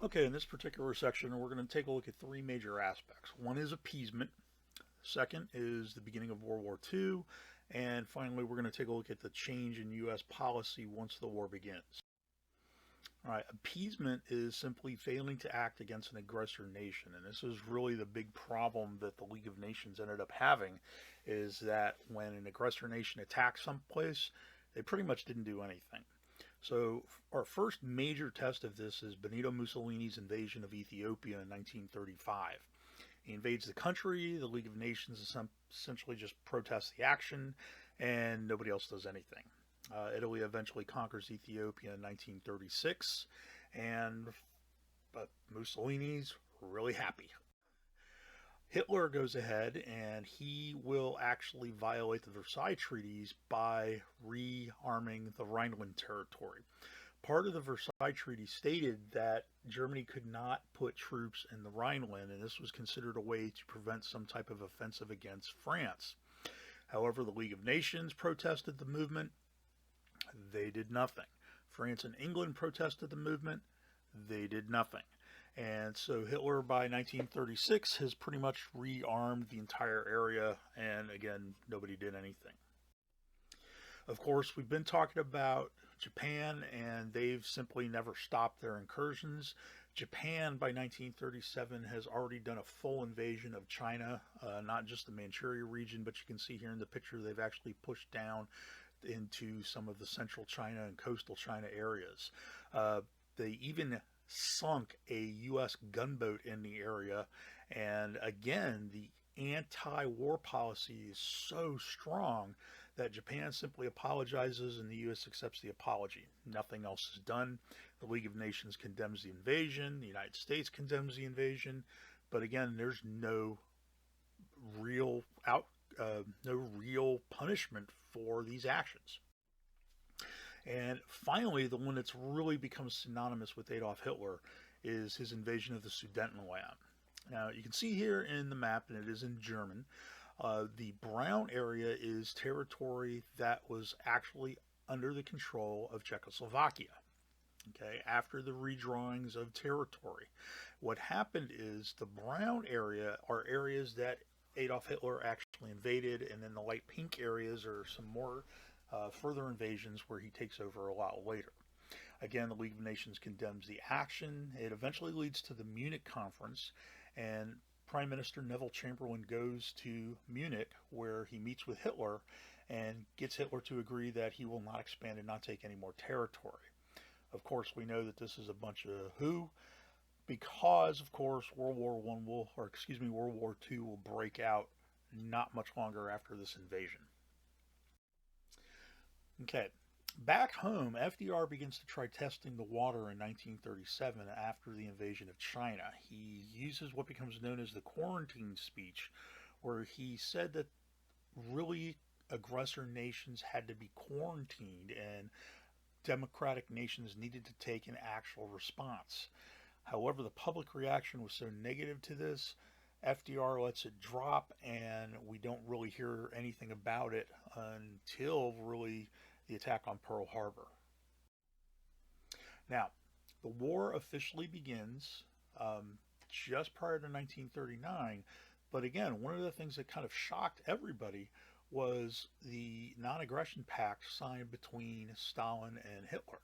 Okay, in this particular section, we're going to take a look at three major aspects. One is appeasement. Second is the beginning of World War II. And finally, we're going to take a look at the change in U.S. policy once the war begins. All right, appeasement is simply failing to act against an aggressor nation. And this is really the big problem that the League of Nations ended up having, is that when an aggressor nation attacks someplace, they pretty much didn't do anything. So our first major test of this is Benito Mussolini's invasion of Ethiopia in 1935. He invades the country, the League of Nations essentially just protests the action, and nobody else does anything. Italy eventually conquers Ethiopia in 1936, and Mussolini's really happy. Hitler goes ahead and he will actually violate the Versailles treaties by rearming the Rhineland territory. Part of the Versailles Treaty stated that Germany could not put troops in the Rhineland, and this was considered a way to prevent some type of offensive against France. However, the League of Nations protested the movement. They did nothing. France and England protested the movement. They did nothing. And so Hitler, by 1936, has pretty much rearmed the entire area, and again, nobody did anything. Of course, we've been talking about Japan, and they've simply never stopped their incursions. Japan, by 1937, has already done a full invasion of China, not just the Manchuria region, but you can see here in the picture they've actually pushed down into some of the central China and coastal China areas. They even sunk a U.S. gunboat in the area, and again, the anti-war policy is so strong that Japan simply apologizes and the U.S. accepts the apology. Nothing else is done. The League of Nations condemns the invasion. The United States condemns the invasion. But again, there's no real punishment for these actions. And finally, the one that's really become synonymous with Adolf Hitler is his invasion of the Sudetenland. Now, you can see here in the map, and it is in German, the brown area is territory that was actually under the control of Czechoslovakia. Okay, after the redrawings of territory, what happened is the brown area are areas that Adolf Hitler actually invaded, and then the light pink areas are some more further invasions where he takes over a lot later. Again, the League of Nations condemns the action. It eventually leads to the Munich Conference, and Prime Minister Neville Chamberlain goes to Munich where he meets with Hitler and gets Hitler to agree that he will not expand and not take any more territory. Of course, we know that this is a bunch of hoo, because of course World War II will break out not much longer after this invasion. Okay, back home, FDR begins to try testing the water in 1937 after the invasion of China. He uses what becomes known as the quarantine speech, where he said that really aggressor nations had to be quarantined and democratic nations needed to take an actual response. However, the public reaction was so negative to this, FDR lets it drop, and we don't really hear anything about it until really the attack on Pearl Harbor. Now, the war officially begins just prior to 1939, but again, one of the things that kind of shocked everybody was the non-aggression pact signed between Stalin and Hitler.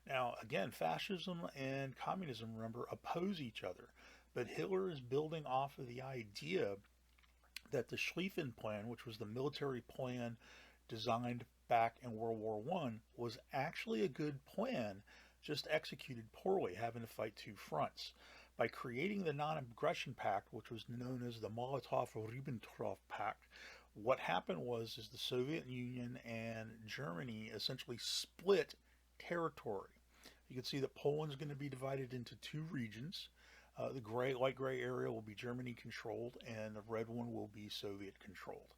Now, again, fascism and communism, remember, oppose each other. But Hitler is building off of the idea that the Schlieffen Plan, which was the military plan designed back in World War I, was actually a good plan, just executed poorly, having to fight two fronts. By creating the Non-Aggression Pact, which was known as the Molotov-Ribbentrop Pact, what happened was the Soviet Union and Germany essentially split territory. You can see that Poland's going to be divided into two regions. The light gray area will be Germany controlled, and the red one will be Soviet controlled.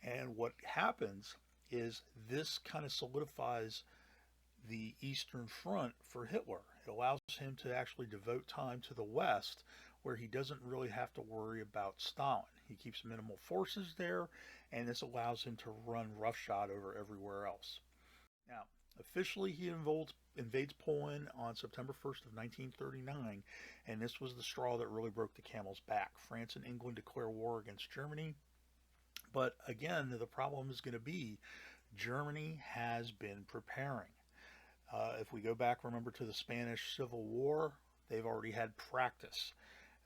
And what happens is this kind of solidifies the Eastern Front for Hitler. It allows him to actually devote time to the West, where he doesn't really have to worry about Stalin. He keeps minimal forces there, and this allows him to run roughshod over everywhere else. Now, officially he invades Poland on September 1st of 1939, and this was the straw that really broke the camel's back. France and England declare war against Germany, but again, the problem is going to be Germany has been preparing. If we go back, remember, to the Spanish Civil War, they've already had practice.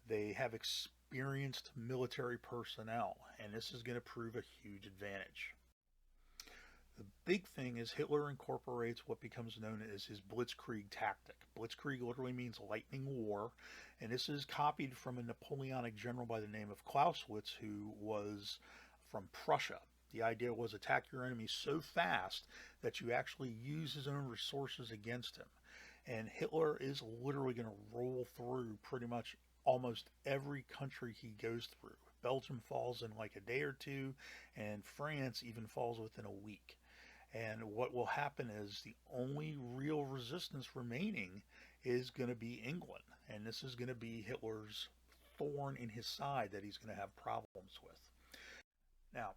They have experienced military personnel, and this is going to prove a huge advantage. The big thing is Hitler incorporates what becomes known as his Blitzkrieg tactic. Blitzkrieg literally means lightning war, and this is copied from a Napoleonic general by the name of Clausewitz, who was from Prussia. The idea was attack your enemy so fast that you actually use his own resources against him. And Hitler is literally going to roll through pretty much almost every country he goes through. Belgium falls in like a day or two, and France even falls within a week. And what will happen is the only real resistance remaining is going to be England. And this is going to be Hitler's thorn in his side that he's going to have problems with. Now,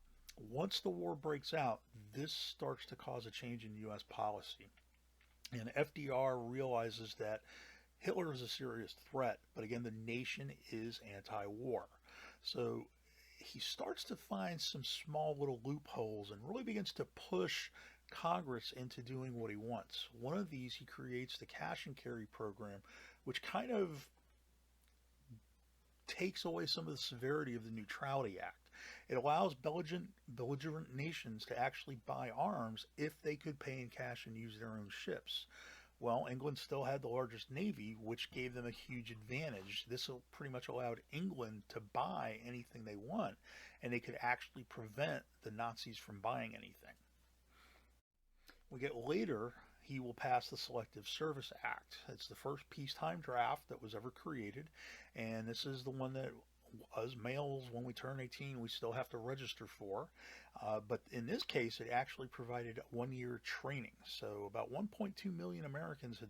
once the war breaks out, this starts to cause a change in U.S. policy. And FDR realizes that Hitler is a serious threat, but again, the nation is anti-war. So he starts to find some small little loopholes and really begins to push Congress into doing what he wants. One of these, he creates the cash and carry program, which kind of takes away some of the severity of the Neutrality Act. It allows belligerent nations to actually buy arms if they could pay in cash and use their own ships. Well, England still had the largest navy, which gave them a huge advantage. This pretty much allowed England to buy anything they want, and they could actually prevent the Nazis from buying anything. We get later, he will pass the Selective Service Act. It's the first peacetime draft that was ever created, and this is the one that us males, when we turn 18, we still have to register for. But in this case, it actually provided 1-year training. So about 1.2 million Americans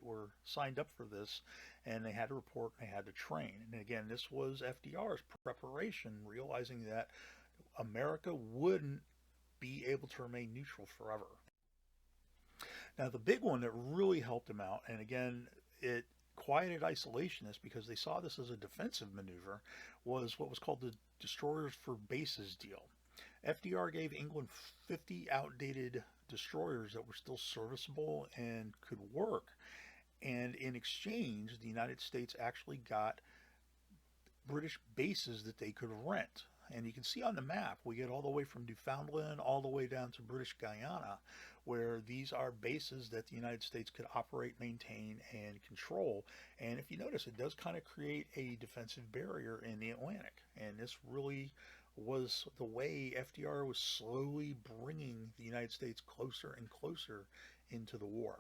were signed up for this, and they had to report and they had to train. And again, this was FDR's preparation, realizing that America wouldn't be able to remain neutral forever. Now, the big one that really helped him out, and again, it quieted isolationists because they saw this as a defensive maneuver, was what was called the Destroyers for Bases deal. FDR gave England 50 outdated destroyers that were still serviceable and could work. And in exchange, the United States actually got British bases that they could rent. And you can see on the map, we get all the way from Newfoundland all the way down to British Guyana, where these are bases that the United States could operate, maintain, and control. And if you notice, it does kind of create a defensive barrier in the Atlantic. And this really was the way FDR was slowly bringing the United States closer and closer into the war.